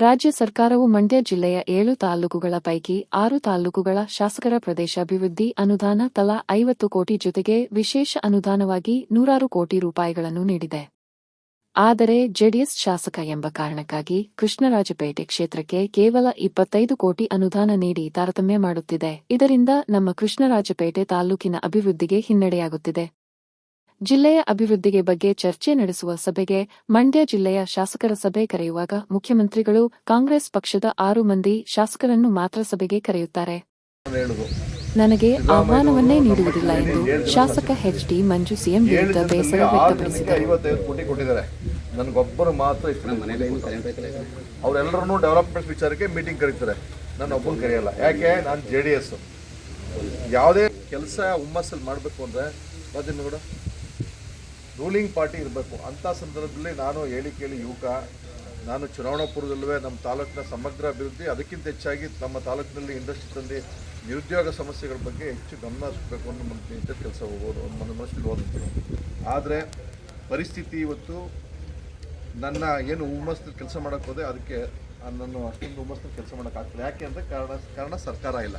ರಾಜ್ಯ ಸರ್ಕಾರವು ಮಂಡ್ಯ ಜಿಲ್ಲೆಯ 7 ತಾಲೂಕುಗಳ ಪೈಕಿ 6 ತಾಲೂಕುಗಳ ಶಾಸಕರ ಪ್ರದೇಶಾಭಿವೃದ್ಧಿ ಅನುದಾನ ತಲಾ 50 ಕೋಟಿ ಜೊತೆಗೆ ವಿಶೇಷ ಅನುದಾನವಾಗಿ 100 ಕೋಟಿ ರೂಪಾಯಿಗಳನ್ನು ನೀಡಿದೆ. ಆದರೆ ಜೆಡಿಎಸ್ ಶಾಸಕ ಎಂಬ ಕಾರಣಕ್ಕಾಗಿ ಕೃಷ್ಣರಾಜಪೇಟೆ ಕ್ಷೇತ್ರಕ್ಕೆ ಕೇವಲ 25 ಕೋಟಿ ಅನುದಾನ ನೀಡಿ ತಾರತಮ್ಯ ಮಾಡುತ್ತಿದೆ. ಇದರಿಂದ ನಮ್ಮ ಕೃಷ್ಣರಾಜಪೇಟೆ ತಾಲೂಕಿನ ಅಭಿವೃದ್ಧಿಗೆ ಹಿನ್ನಡೆಯಾಗುತ್ತಿದೆ. ಜಿಲ್ಲೆಯ ಅಭಿವೃದ್ಧಿಗೆ ಬಗ್ಗೆ ಚರ್ಚೆ ನಡೆಸುವ ಸಭೆಗೆ ಮಂಡ್ಯ ಜಿಲ್ಲೆಯ ಶಾಸಕರ ಸಭೆ ಕರೆಯುವಾಗ ಮುಖ್ಯಮಂತ್ರಿಗಳು ಕಾಂಗ್ರೆಸ್ ಪಕ್ಷದ 6 ಮಂದಿ ಶಾಸಕರನ್ನು ಮಾತ್ರ ಸಭೆಗೆ ಕರೆಯುತ್ತಾರೆ. ನನಗೆ ಆಹ್ವಾನವನ್ನೇ ನೀಡುವುದಿಲ್ಲ ಎಂದು ಶಾಸಕ ಎಚ್.ಡಿ. ಮಂಜು ಸಿಎಂ ವಿರುದ್ಧ ಬೇಸರ ವ್ಯಕ್ತಪಡಿಸಿದರು. ನನಗೊಬ್ಬರು ಮಾತ್ರ ಅವರೆಲ್ಲರೂ ಡೆವಲಪ್ಮೆಂಟ್ ವಿಚಾರಕ್ಕೆ ಮೀಟಿಂಗ್ ಕರೀತಾರೆ, ನಾನು ಒಬ್ಬರು ಕರೆಯಲ್ಲ. ಯಾಕೆ? ನಾನು JDS. ಯಾವುದೇ ಕೆಲಸ ಹುಮ್ಮಸ್ಸಲ್ಲಿ ಮಾಡಬೇಕು ಅಂದರೆ ಕೂಡ ರೂಲಿಂಗ್ ಪಾರ್ಟಿ ಇರಬೇಕು. ಅಂಥ ಸಂದರ್ಭದಲ್ಲಿ ನಾನು ಕೇಳಿ ಯುವಕ, ನಾನು ಚುನಾವಣಾ ಪೂರ್ವದಲ್ಲೂ ನಮ್ಮ ತಾಲೂಕಿನ ಸಮಗ್ರ ಅಭಿವೃದ್ಧಿ, ಅದಕ್ಕಿಂತ ಹೆಚ್ಚಾಗಿ ನಮ್ಮ ತಾಲೂಕಿನಲ್ಲಿ ಇಂಡಸ್ಟ್ರಿ ತಂದು ನಿರುದ್ಯೋಗ ಸಮಸ್ಯೆಗಳ ಬಗ್ಗೆ ಹೆಚ್ಚು ಗಮನ ಹರಿಸಬೇಕು ಅನ್ನೋ ಒಂದು ಕೆಲಸ ಹೋಗೋದು ಒಂದು ಮನಸ್ಸಲ್ಲಿ ಓದಿದ್ರು. ಆದರೆ ಪರಿಸ್ಥಿತಿ ಇವತ್ತು ನನ್ನ ಏನು ಹುಮ್ಮಸ್ಸಲ್ಲಿ ಕೆಲಸ ಮಾಡೋಕ್ಕೆ ಹೋದೆ, ಅದಕ್ಕೆ ನಾನು ಅಷ್ಟೊಂದು ಹುಮ್ಮಸ್ಸಲ್ಲಿ ಕೆಲಸ ಮಾಡೋಕ್ಕಾಗ್ತದೆ. ಯಾಕೆ ಅಂದರೆ ಕಾರಣ ಸರ್ಕಾರ ಇಲ್ಲ.